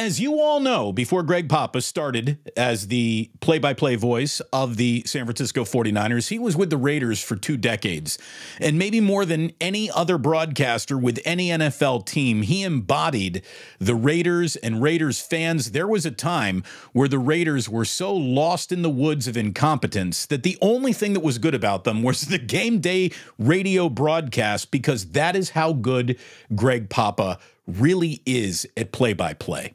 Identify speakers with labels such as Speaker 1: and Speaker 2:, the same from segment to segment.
Speaker 1: As you all know, before Greg Papa started as the play-by-play voice of the San Francisco 49ers, he was with the Raiders for 2 decades. And maybe more than any other broadcaster with any NFL team, he embodied the Raiders and Raiders fans. There was a time where the Raiders were so lost in the woods of incompetence that the only thing that was good about them was the game day radio broadcast, because that is how good Greg Papa really is at play-by-play.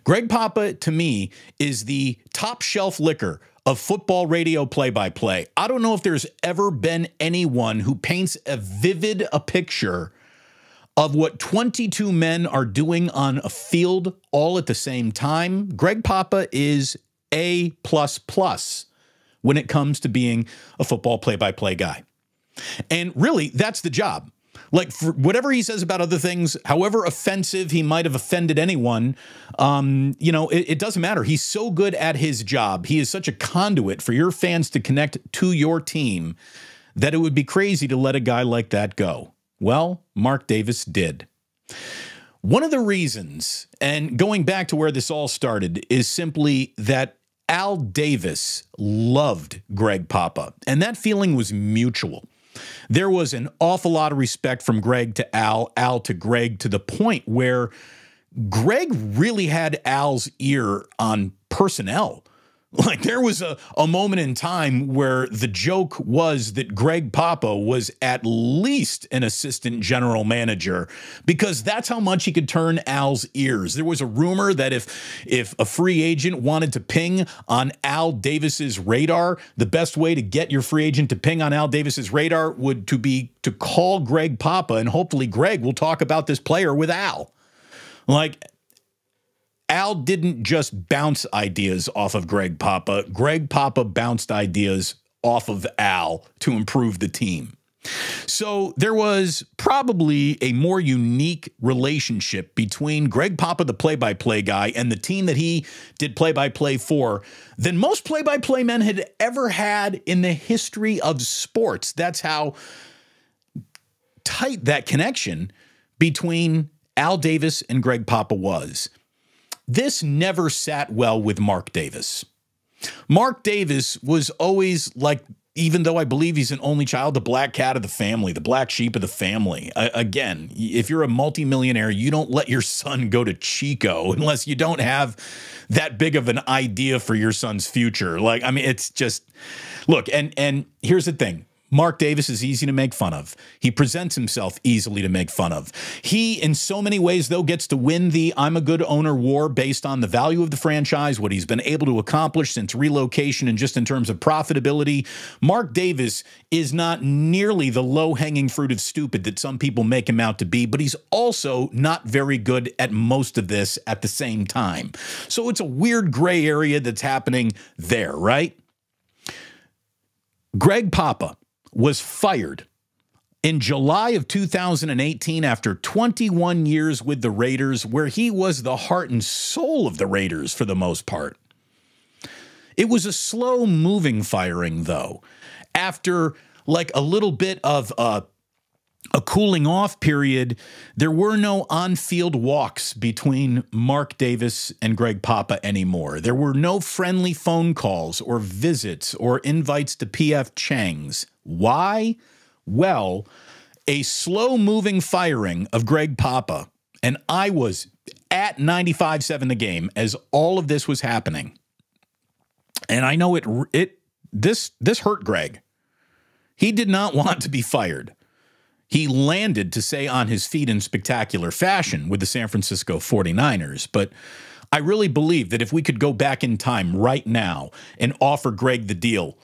Speaker 1: Greg Papa, to me, is the top shelf liquor of football radio play-by-play. I don't know if there's ever been anyone who paints a vivid picture of what 22 men are doing on a field all at the same time. Greg Papa is A++ when it comes to being a football play-by-play guy. And really, that's the job. Like, for whatever he says about other things, however offensive he might have offended anyone, you know, it doesn't matter. He's so good at his job. He is such a conduit for your fans to connect to your team that it would be crazy to let a guy like that go. Well, Mark Davis did. One of the reasons, and going back to where this all started, is simply that Al Davis loved Greg Papa, and that feeling was mutual. There was an awful lot of respect from Greg to Al, Al to Greg, to the point where Greg really had Al's ear on personnel. Like, there was a moment in time where the joke was that Greg Papa was at least an assistant general manager, because that's how much he could turn Al's ears. There was a rumor that if a free agent wanted to ping on Al Davis's radar, the best way to get your free agent to ping on Al Davis's radar would be to call Greg Papa, and hopefully Greg will talk about this player with Al. Like, Al didn't just bounce ideas off of Greg Papa. Greg Papa bounced ideas off of Al to improve the team. So there was probably a more unique relationship between Greg Papa, the play-by-play guy, and the team that he did play-by-play for than most play-by-play men had ever had in the history of sports. That's how tight that connection between Al Davis and Greg Papa was. This never sat well with Mark Davis. Mark Davis was always like, even though I believe he's an only child, the black cat of the family, the black sheep of the family. Again, if you're a multimillionaire, you don't let your son go to Chico unless you don't have that big of an idea for your son's future. Like, I mean, it's just, look, and here's the thing. Mark Davis is easy to make fun of. He presents himself easily to make fun of. He, in so many ways, though, gets to win the I'm a good owner war based on the value of the franchise, what he's been able to accomplish since relocation, and just in terms of profitability. Mark Davis is not nearly the low-hanging fruit of stupid that some people make him out to be, but he's also not very good at most of this at the same time. So it's a weird gray area that's happening there, right? Greg Papa was fired in July of 2018 after 21 years with the Raiders, where he was the heart and soul of the Raiders for the most part. It was a slow-moving firing, though. After like a little bit of a cooling off period, there were no on-field walks between Mark Davis and Greg Papa anymore. There were no friendly phone calls or visits or invites to P.F. Chang's. Why? Well, a slow-moving firing of Greg Papa, and I was at 95.7 The Game as all of this was happening. And I know this hurt Greg. He did not want to be fired. He landed to stay on his feet in spectacular fashion with the San Francisco 49ers. But I really believe that if we could go back in time right now and offer Greg the deal,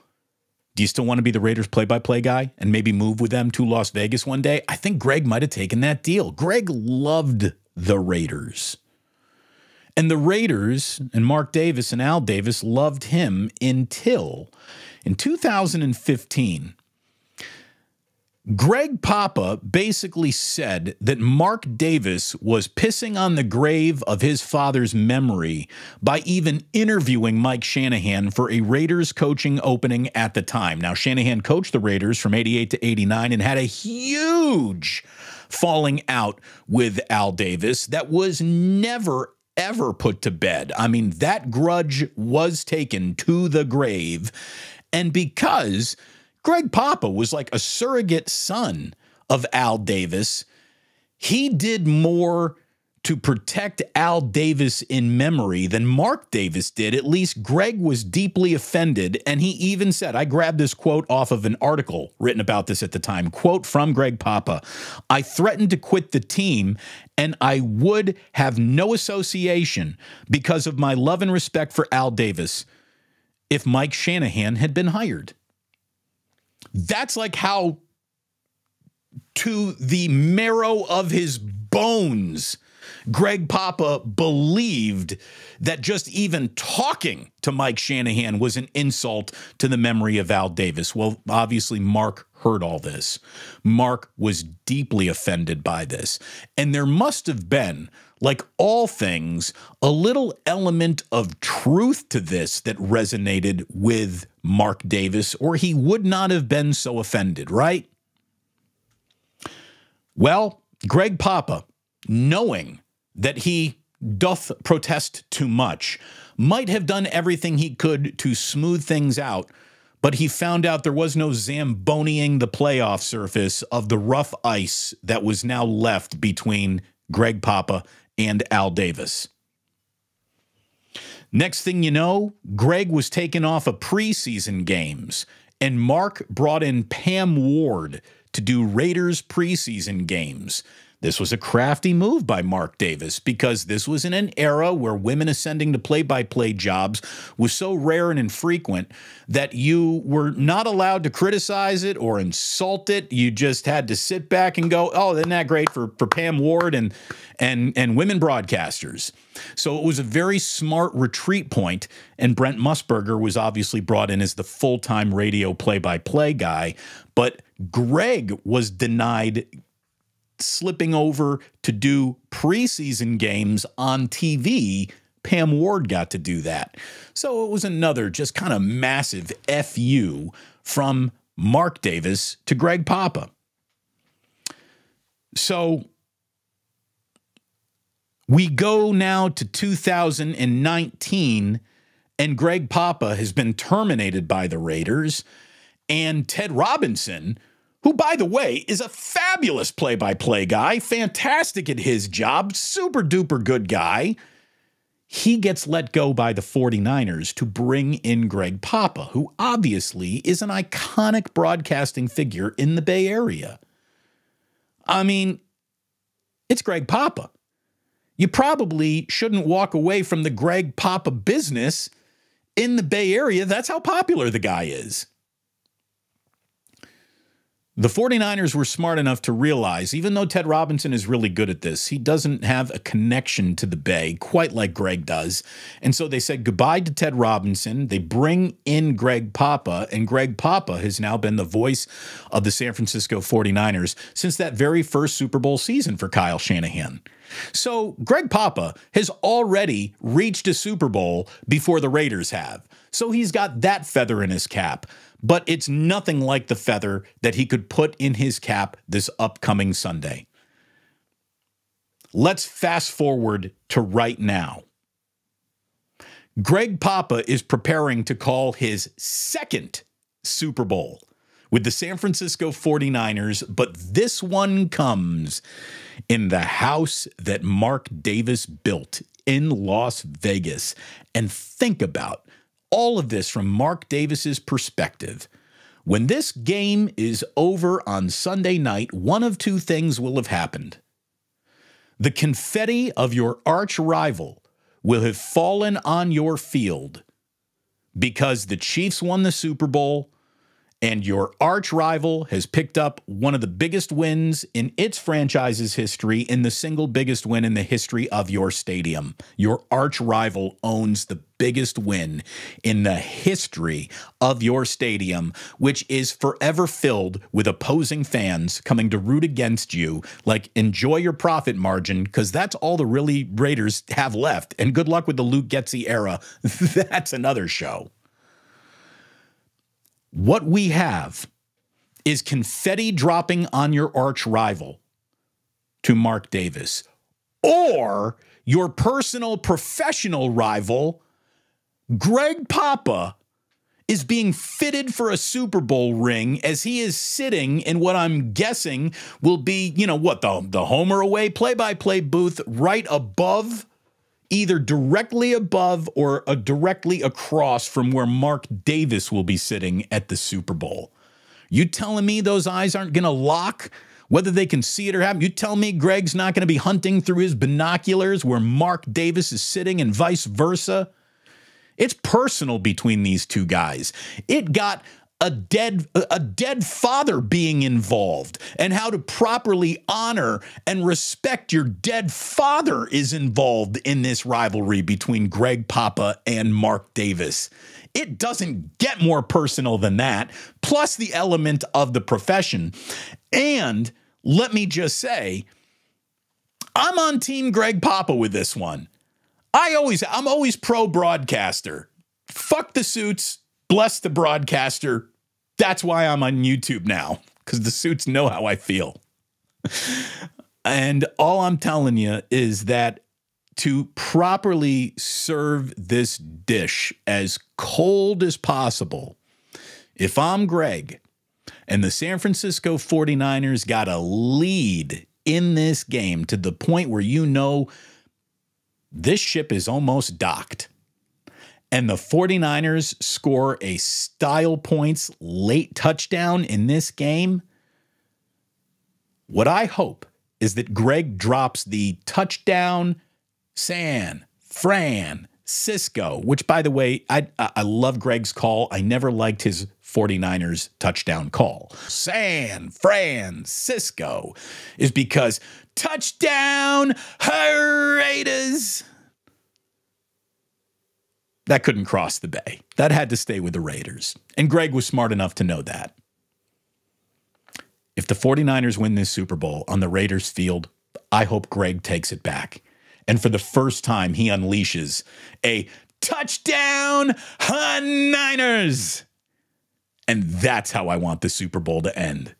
Speaker 1: do you still want to be the Raiders play-by-play guy and maybe move with them to Las Vegas one day? I think Greg might have taken that deal. Greg loved the Raiders. And the Raiders and Mark Davis and Al Davis loved him until in 2015, Greg Papa basically said that Mark Davis was pissing on the grave of his father's memory by even interviewing Mike Shanahan for a Raiders coaching opening at the time. Now, Shanahan coached the Raiders from 88 to 89 and had a huge falling out with Al Davis that was never, ever put to bed. I mean, that grudge was taken to the grave. And because Greg Papa was like a surrogate son of Al Davis, he did more to protect Al Davis in memory than Mark Davis did. At least Greg was deeply offended. And he even said, I grabbed this quote off of an article written about this at the time, quote from Greg Papa, I threatened to quit the team and I would have no association because of my love and respect for Al Davis if Mike Shanahan had been hired. That's like how to the marrow of his bones Greg Papa believed that just even talking to Mike Shanahan was an insult to the memory of Al Davis. Well, obviously, Mark heard all this. Mark was deeply offended by this. And there must have been, like all things, a little element of truth to this that resonated with Mark Davis, or he would not have been so offended, right? Well, Greg Papa, knowing that he doth protest too much, might have done everything he could to smooth things out, but he found out there was no Zamboniing the playoff surface of the rough ice that was now left between Greg Papa and Al Davis. Next thing you know, Greg was taken off of preseason games, and Mark brought in Pam Ward to do Raiders preseason games. This was a crafty move by Mark Davis because this was in an era where women ascending to play-by-play jobs was so rare and infrequent that you were not allowed to criticize it or insult it. You just had to sit back and go, oh, isn't that great for Pam Ward and women broadcasters. So it was a very smart retreat point, and Brent Musburger was obviously brought in as the full-time radio play-by-play guy, but Greg was denied slipping over to do preseason games on TV. Pam Ward got to do that. So it was another just kind of massive FU from Mark Davis to Greg Papa. So we go now to 2019, and Greg Papa has been terminated by the Raiders, and Ted Robinson, who, by the way, is a fabulous play-by-play guy, fantastic at his job, super-duper good guy, he gets let go by the 49ers to bring in Greg Papa, who obviously is an iconic broadcasting figure in the Bay Area. I mean, it's Greg Papa. You probably shouldn't walk away from the Greg Papa business in the Bay Area. That's how popular the guy is. The 49ers were smart enough to realize, even though Ted Robinson is really good at this, he doesn't have a connection to the Bay quite like Greg does. And so they said goodbye to Ted Robinson. They bring in Greg Papa, and Greg Papa has now been the voice of the San Francisco 49ers since that very first Super Bowl season for Kyle Shanahan. So Greg Papa has already reached a Super Bowl before the Raiders have. So he's got that feather in his cap. But it's nothing like the feather that he could put in his cap this upcoming Sunday. Let's fast forward to right now. Greg Papa is preparing to call his second Super Bowl with the San Francisco 49ers, but this one comes in the house that Mark Davis built in Las Vegas. And think about all of this from Mark Davis's perspective. When this game is over on Sunday night, one of two things will have happened. The confetti of your arch rival will have fallen on your field because the Chiefs won the Super Bowl and your arch rival has picked up one of the biggest wins in its franchise's history, in the single biggest win in the history of your stadium. Your arch rival owns the biggest win in the history of your stadium, which is forever filled with opposing fans coming to root against you. Like, enjoy your profit margin, because that's all the really Raiders have left. And good luck with the Luke Getsy era. That's another show. What we have is confetti dropping on your arch rival to Mark Davis. Or your personal professional rival, Greg Papa, is being fitted for a Super Bowl ring as he is sitting in what I'm guessing will be, the home or away play-by-play booth right above, either directly above or directly across from where Mark Davis will be sitting at the Super Bowl. You telling me those eyes aren't going to lock, whether they can see it or happen? You tell me Greg's not going to be hunting through his binoculars where Mark Davis is sitting and vice versa? It's personal between these two guys. It got a dead father being involved, and how to properly honor and respect your dead father is involved in this rivalry between Greg Papa and Mark Davis. It doesn't get more personal than that, plus the element of the profession. And let me just say, I'm on Team Greg Papa with this one. I'm always pro broadcaster. Fuck the suits. Bless the broadcaster. That's why I'm on YouTube now, because the suits know how I feel. And all I'm telling you is that to properly serve this dish as cold as possible, if I'm Greg and the San Francisco 49ers got a lead in this game to the point where this ship is almost docked, and the 49ers score a style points late touchdown in this game, what I hope is that Greg drops the touchdown San Francisco, which, by the way, I love Greg's call. I never liked his 49ers touchdown call. San Francisco is because touchdown Raiders. That couldn't cross the bay. That had to stay with the Raiders. And Greg was smart enough to know that. If the 49ers win this Super Bowl on the Raiders field, I hope Greg takes it back. And for the first time, he unleashes a touchdown Niners. And that's how I want the Super Bowl to end.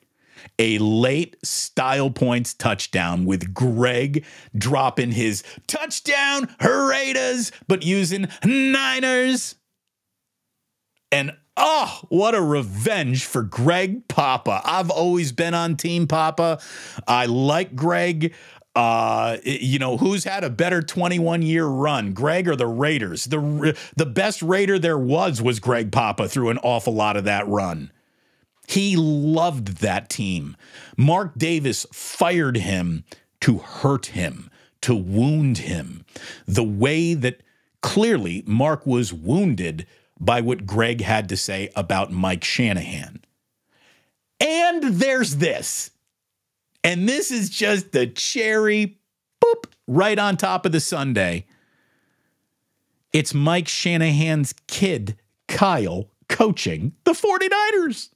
Speaker 1: A late style points touchdown with Greg dropping his touchdown Raiders, but using Niners. And oh, what a revenge for Greg Papa. I've always been on Team Papa. I like Greg. Who's had a better 21-year run, Greg or the Raiders? The best Raider there was Greg Papa through an awful lot of that run. He loved that team. Mark Davis fired him to hurt him, to wound him, the way that clearly Mark was wounded by what Greg had to say about Mike Shanahan. And there's this. And this is just the cherry, boop, right on top of the sundae. It's Mike Shanahan's kid, Kyle, coaching the 49ers.